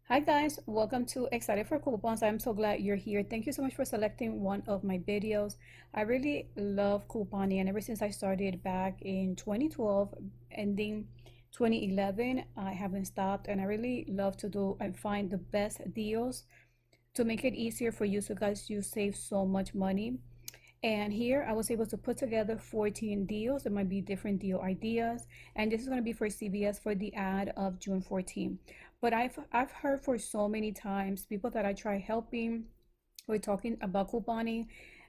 Hi guys, welcome to Excited for Coupons. I'm so glad you're here. Thank you so much for selecting one of my videos. I really love couponing, and ever since I started back in 2012, ending 2011, I haven't stopped, and I really love to do and find the best deals to make it easier for you so guys you save so much money. And here I was able to put together 14 deals. There might be different deal ideas. And this is going to be for CVS for the ad of June 14. But I've heard for so many times people that I try helping or talking about couponing,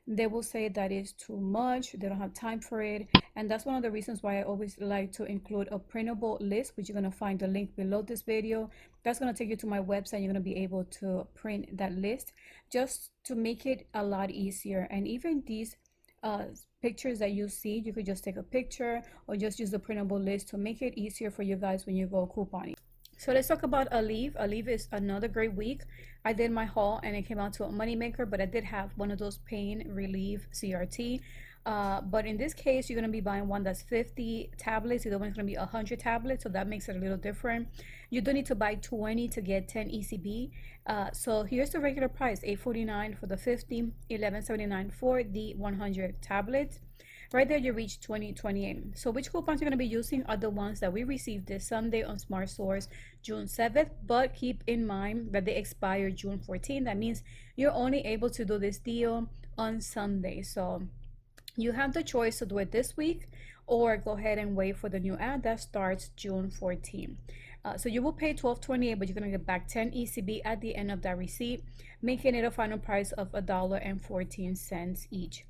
they will say that is too much, they don't have time for it. And that's one of the reasons why I always like to include a printable list, which you're going to find the link below this video. That's going to take you to my website. You're going to be able to print that list just to make it a lot easier. And even these uh, pictures that you see, you could just take a picture or just use the printable list to make it easier for you guys when you go couponing. So let's talk about Aleve. Aleve is another great week. I did my haul and it came out to a moneymaker, but I did have one of those pain relief CRT. But in this case, you're going to be buying one that's 50 tablets. The other one's going to be 100 tablets, so that makes it a little different. You don't need to buy 20 to get 10 ECB. So here's the regular price, $8.49 for the 50, $11.79 for the 100 tablets. Right there, you reach 2028. So which coupons you're going to be using are the ones that we received this Sunday on Smart Source, June 7th. But keep in mind that they expire June 14th. That means you're only able to do this deal on Sunday. So you have the choice to do it this week or go ahead and wait for the new ad that starts June 14th. So you will pay $12.28, but you're going to get back 10 ECB at the end of that receipt, making it a final price of $1.14 each.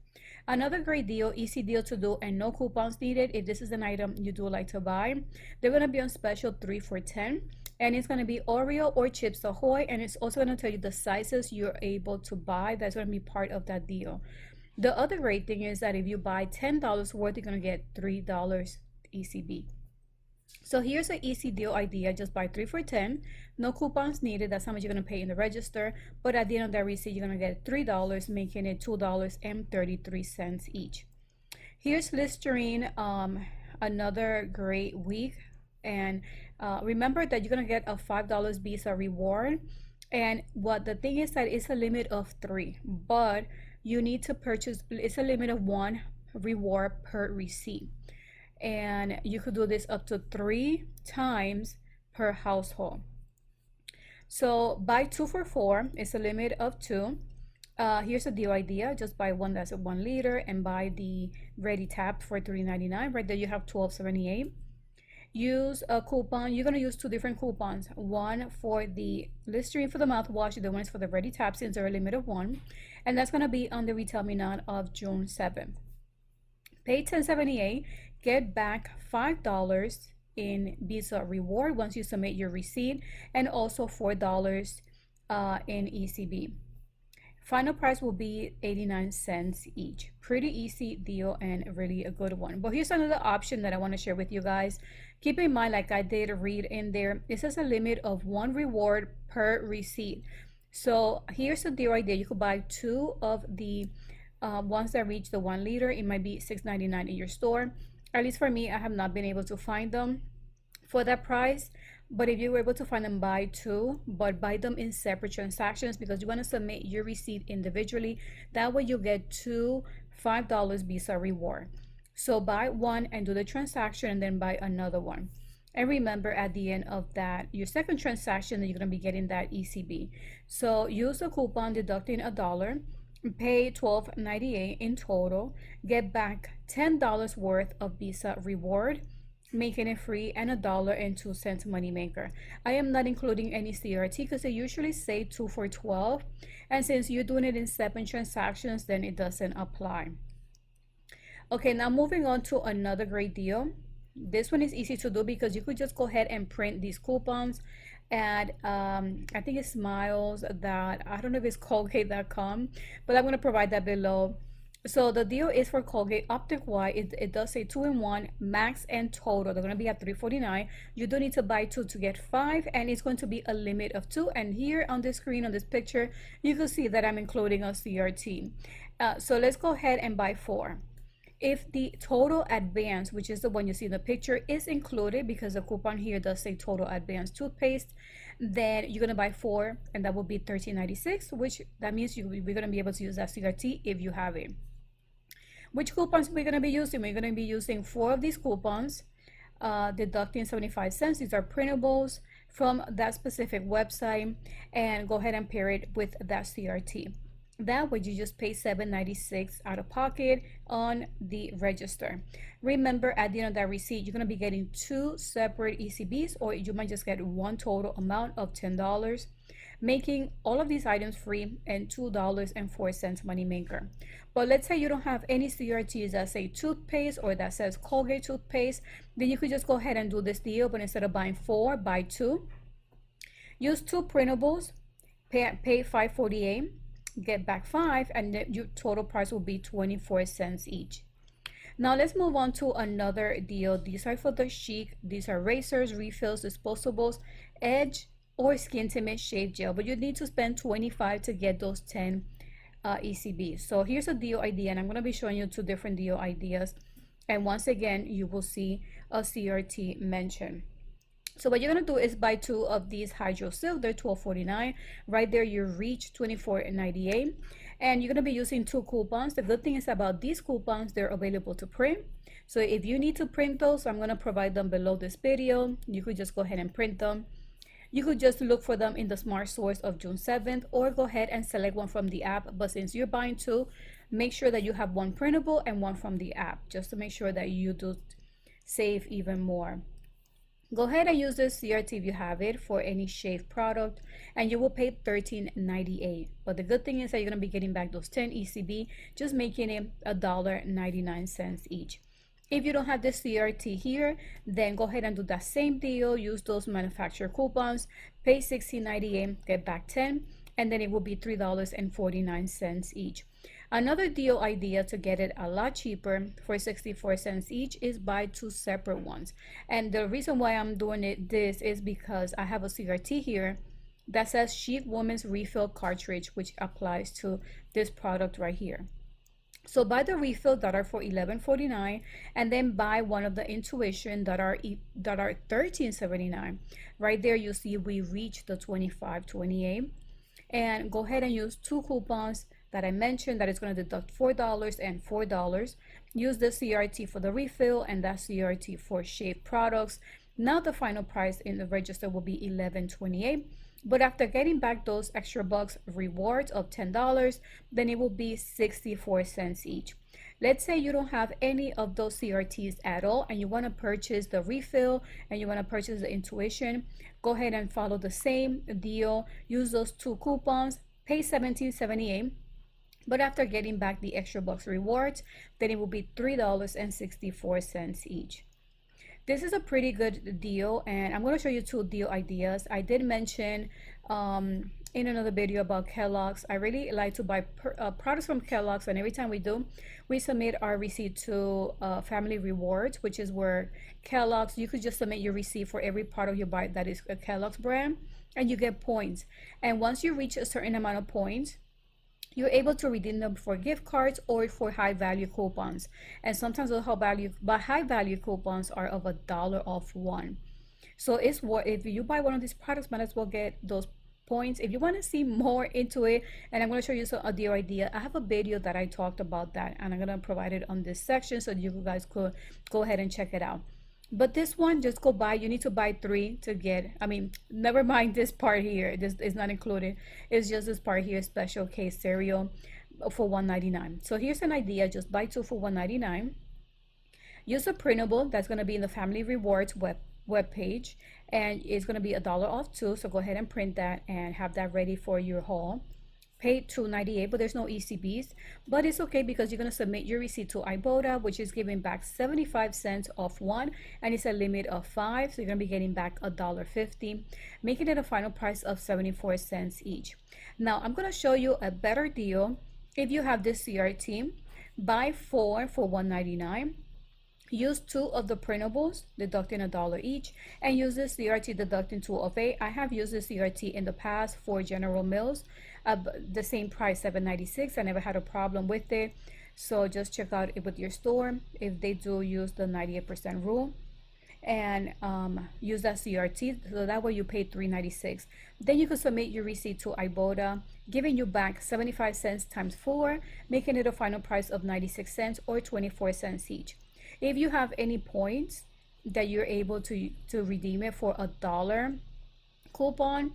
Another great deal, easy deal to do, and no coupons needed. If this is an item you do like to buy, they're going to be on special 3 for 10. And it's going to be Oreo or Chips Ahoy. And it's also going to tell you the sizes you're able to buy. That's going to be part of that deal. The other great thing is that if you buy $10 worth, you're going to get $3 ECB. So here's an easy deal idea. Just buy 3 for 10. No coupons needed. That's how much you're going to pay in the register. But at the end of that receipt, you're going to get $3, making it $2.33 each. Here's Listerine, another great week. And remember that you're going to get a $5 Visa reward. And what the thing is that it's a limit of 3. But you need to purchase, it's a limit of 1 reward per receipt. And you could do this up to 3 times per household. So buy 2 for 4. It's a limit of 2. Here's a deal idea. Just buy one that's a 1 liter and buy the Ready Tap for $3.99. Right there you have $12.78. Use a coupon. You're gonna use 2 different coupons. One for the Listerine for the mouthwash. The one is for the Ready Tap since they're a limit of 1. And that's gonna be on the Retail Me Not of June 7th. Pay $10.78. Get back $5 in Visa reward once you submit your receipt, and also $4 in ECB. Final price will be 89 cents each. Pretty easy deal and really a good one. But here's another option that I want to share with you guys. Keep in mind, like I did read in there, it says a limit of 1 reward per receipt. So here's the deal idea. You could buy 2 of the ones that reach the 1 liter. It might be $6.99 in your store. At least for me, I have not been able to find them for that price. But if you were able to find them, buy 2, but buy them in separate transactions because you want to submit your receipt individually. That way you get 2 $5 Visa reward. So buy one and do the transaction and then buy another one. And remember, at the end of that, your second transaction, you're going to be getting that ECB. So use the coupon deducting $1, pay $12.98 in total, get back $10 worth of Visa reward, making it free, and $1.02 moneymaker. I am not including any CRT because they usually say 2 for 12, and since you're doing it in 7 transactions, then it doesn't apply. Okay, now moving on to another great deal. This one is easy to do because you could just go ahead and print these coupons at I think it's Smiles, that I don't know if it's Colgate.com, but I'm going to provide that below. So the deal is for Colgate Optic White. It does say 2-in-1 max and total. They're going to be at $3.49. You don't need to buy 2 to get 5, and it's going to be a limit of 2. And here on the screen on this picture, you can see that I'm including a CRT. So let's go ahead and buy 4. If the total advance, which is the one you see in the picture, is included, because the coupon here does say total advance toothpaste, then you're gonna buy four, and that will be $13.96, which that means we're gonna be able to use that CRT if you have it. Which coupons we're gonna be using? We're gonna be using four of these coupons, deducting 75 cents. These are printables from that specific website, and go ahead and pair it with that CRT. That way you just pay $7.96 out of pocket on the register. Remember, at the end of that receipt, you're going to be getting two separate ECBs, or you might just get one total amount of $10, making all of these items free and $2.04 money maker. But let's say you don't have any CRTs that say toothpaste or that says Colgate toothpaste, then you could just go ahead and do this deal, but instead of buying four, buy two. Use two printables, pay $5.48, get back five, and your total price will be 24 cents each. Now let's move on to another deal. These are for the chic. These are razors, refills, disposables, edge, or skin tint shave gel, but you need to spend 25 to get those 10 ECBs. So here's a deal idea, and I'm going to be showing you two different deal ideas, and once again you will see a CRT mentioned. So what you're gonna do is buy two of these Hydro Silk. They're $12.49. Right there you reach $24.98, and you're gonna be using two coupons. The good thing is about these coupons, they're available to print. So if you need to print those, I'm gonna provide them below this video. You could just go ahead and print them. You could just look for them in the Smart Source of June 7th, or go ahead and select one from the app. But since you're buying two, make sure that you have one printable and one from the app, just to make sure that you do save even more. Go ahead and use this CRT if you have it for any shave product, and you will pay $13.98. But the good thing is that you're going to be getting back those 10 ECB, just making it $1.99 each. If you don't have the CRT here, then go ahead and do that same deal. Use those manufacturer coupons, pay $16.98, get back 10, and then it will be $3.49 each. Another deal idea to get it a lot cheaper for 64 cents each is buy two separate ones. And the reason why I'm doing this is because I have a CRT here that says Chic Women's Refill Cartridge, which applies to this product right here. So buy the refill that are for $11.49, and then buy one of the Intuition that are $13.79. Right there you see we reach the $25.28, and go ahead and use two coupons that I mentioned that is going to deduct $4 and $4. Use the CRT for the refill and that CRT for shave products. Now the final price in the register will be $11.28, but after getting back those extra bucks rewards of $10, then it will be 64 cents each. Let's say you don't have any of those CRTs at all, and you want to purchase the refill and you want to purchase the Intuition. Go ahead and follow the same deal. Use those two coupons, pay $17.78. But after getting back the extra bucks rewards, then it will be $3.64 each. This is a pretty good deal, and I'm going to show you two deal ideas. I did mention in another video about Kellogg's. I really like to buy products from Kellogg's, and every time we do, we submit our receipt to Family Rewards, which is where Kellogg's, you could just submit your receipt for every product you buy that is a Kellogg's brand, and you get points. And once you reach a certain amount of points, you're able to redeem them for gift cards or for high value coupons. And sometimes the high value coupons are of $1 off one. So it's worth, if you buy one of these products, might as well get those points. If you want to see more into it, and I'm going to show you a deal idea, I have a video that I talked about that, and I'm going to provide it on this section so you guys could go ahead and check it out. But this one, just go buy, you need to buy three to get, I mean, never mind this part here, this is not included, it's just this part here, special case cereal for $1.99. So here's an idea, just buy two for $1.99. Use a printable that's going to be in the Family Rewards web page, and it's going to be $1 off too, so go ahead and print that and have that ready for your haul. Pay $2.98, but there's no ECBs, but it's okay because you're going to submit your receipt to Ibotta, which is giving back 75 cents off one, and it's a limit of 5, so you're going to be getting back $1.50, making it a final price of 74 cents each. Now I'm going to show you a better deal. If you have this CRT, buy 4 for $1.99. Use two of the printables, deducting $1 each, and use this CRT deducting 2 of 8. I have used this CRT in the past for General Mills, the same price, $7.96. I never had a problem with it. So just check out it with your store if they do use the 98% rule, and use that CRT, so that way you pay $3.96. Then you can submit your receipt to Ibotta, giving you back 75 cents times 4, making it a final price of 96 cents or 24 cents each. If you have any points that you're able to redeem it for $1 coupon,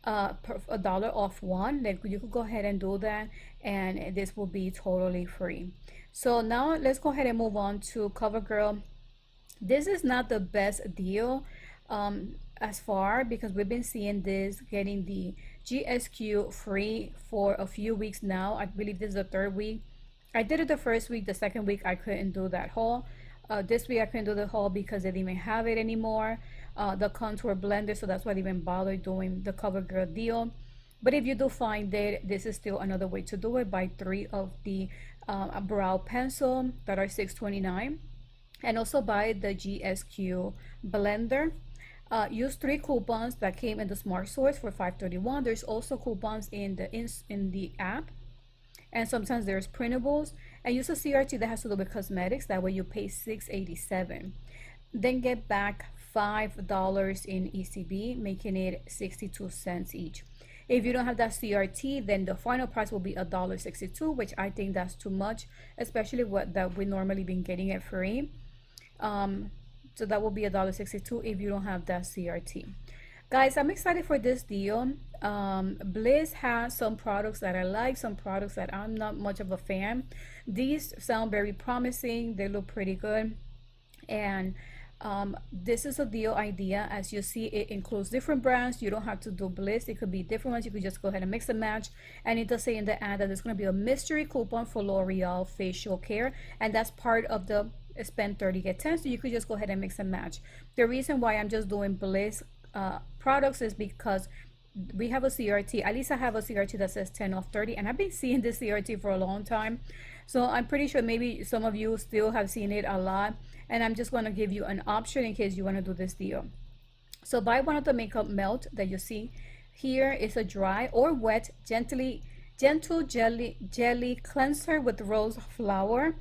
$1 off one, then you could go ahead and do that, and this will be totally free. So now let's go ahead and move on to CoverGirl. This is not the best deal as far, because we've been seeing this getting the GSQ free for a few weeks now. I believe this is the third week. I did it the first week. The second week I couldn't do that haul. This week I couldn't do the haul because they didn't even have it anymore, the contour blender, so that's why I didn't even bother doing the CoverGirl deal. But if you do find it, this is still another way to do it. Buy 3 of the brow pencil that are $6.29, and also buy the GSQ blender. Use 3 coupons that came in the Smart Source for $5.31. There's also coupons in the app, and sometimes there's printables. And use a CRT that has to do with cosmetics. That way you pay $6.87. Then get back $5 in ECB, making it 62 cents each. If you don't have that CRT, then the final price will be $1.62, which I think that's too much, especially what that we normally been getting it free. So that will be $1.62 if you don't have that CRT. Guys, I'm excited for this deal. Bliss has some products that I like, some products that I'm not much of a fan. These sound very promising. They look pretty good. And this is a deal idea. As you see, it includes different brands. You don't have to do Bliss. It could be different ones. You could just go ahead and mix and match. And it does say in the ad that there's going to be a mystery coupon for L'Oreal facial care, and that's part of the spend 30 get 10. So you could just go ahead and mix and match. The reason why I'm just doing Bliss products is because we have a CRT. At least I have a CRT that says 10 off 30, and I've been seeing this CRT for a long time. So I'm pretty sure maybe some of you still have seen it a lot, and I'm just going to give you an option in case you want to do this deal. So buy one of the makeup melt that you see here. Is a dry or wet gentle jelly cleanser with rose flower.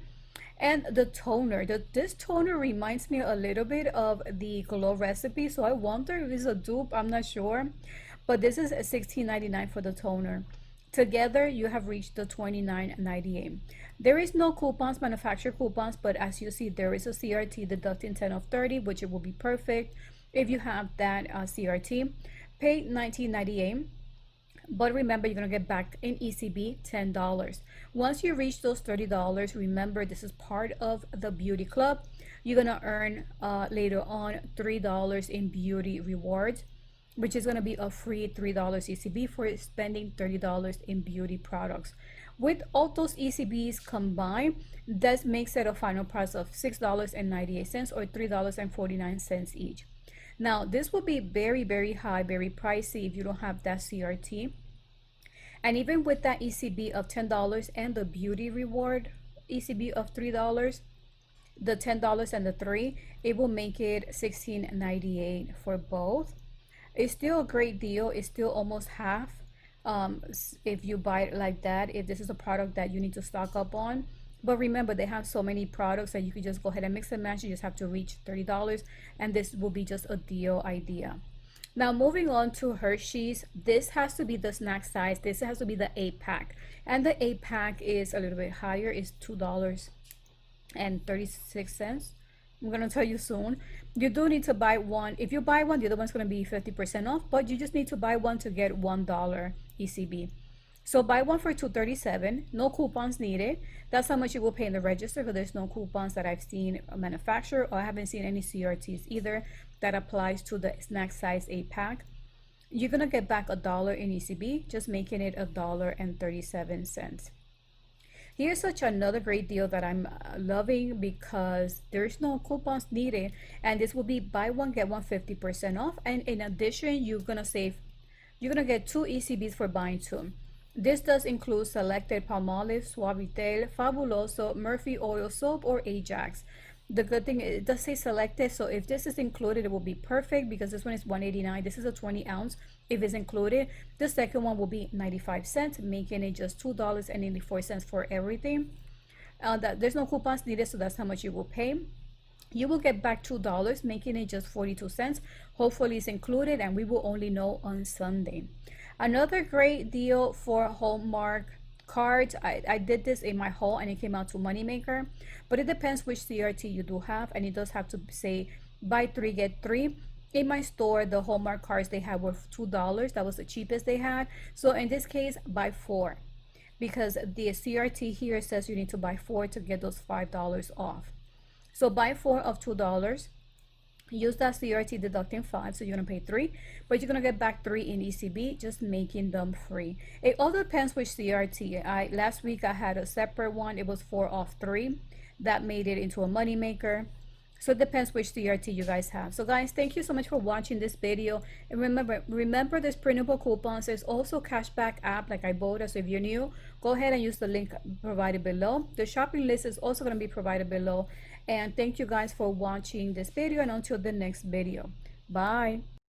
And the toner, this toner reminds me a little bit of the Glow recipe, so I wonder if it's a dupe. I'm not sure, but this is $16.99 for the toner. Together you have reached the $29.98. There is no coupons, manufacturer coupons, but as you see, there is a CRT deducting 10 of 30, which it will be perfect if you have that CRT. Pay $19.98. But remember, you're going to get back in ECB $10. Once you reach those $30, remember this is part of the beauty club. You're going to earn later on $3 in beauty rewards, which is going to be a free $3 ECB for spending $30 in beauty products. With all those ECBs combined, that makes it a final price of $6.98 or $3.49 each. Now, this will be very, very high, very pricey if you don't have that CRT. And even with that ECB of $10 and the beauty reward ECB of $3, the $10 and the 3, it will make it $16.98 for both. It's still a great deal. It's still almost half if you buy it like that, if this is a product that you need to stock up on. But remember, they have so many products that you could just go ahead and mix and match. You just have to reach $30, and this will be just a deal idea. Now moving on to Hershey's, this has to be the snack size. This has to be the 8-pack, and the 8-pack is a little bit higher. It's $2.36. I'm gonna tell you soon. You do need to buy one. If you buy one, the other one's gonna be 50% off, but you just need to buy one to get $1 ECB. So buy one for $2.37. No coupons needed. That's how much you will pay in the register, because there's no coupons that I've seen manufacturer, or I haven't seen any CRTs either that applies to the snack size 8-pack. You're gonna get back $1 in ECB, just making it $1.37. Here's such another great deal that I'm loving because there's no coupons needed, and this will be buy one get one 50% off. And in addition, you're gonna get 2 ECBs for buying 2. This does include selected Palmolive, Suavitel, Fabuloso, Murphy Oil Soap, or Ajax. The good thing is it does say selected, so if this is included, it will be perfect because this one is $1.89. This is a 20 ounce. If it's included, the second one will be 95 cents, making it just $2.84 for everything. that there's no coupons needed, so that's how much you will pay. You will get back $2, making it just 42 cents. Hopefully it's included, and we will only know on Sunday. Another great deal for Hallmark cards. I did this in my haul and it came out to Moneymaker, but it depends which CRT you do have, and it does have to say buy three get three. In my store, the Hallmark cards they had were $2. That was the cheapest they had. So in this case, buy four, because the CRT here says you need to buy four to get those $5 off. So buy four of $2. Use that CRT deducting 5, so you're gonna pay 3, but you're gonna get back 3 in ECB, just making them free. It all depends which CRT. Last week I had a separate one. It was 4 off 3. That made it into a money maker. So it depends which CRT you guys have. So guys, thank you so much for watching this video. And remember there's printable coupons. There's also cashback app like Ibotta. So if you're new, go ahead and use the link provided below. The shopping list is also going to be provided below. And thank you guys for watching this video, and until the next video. Bye.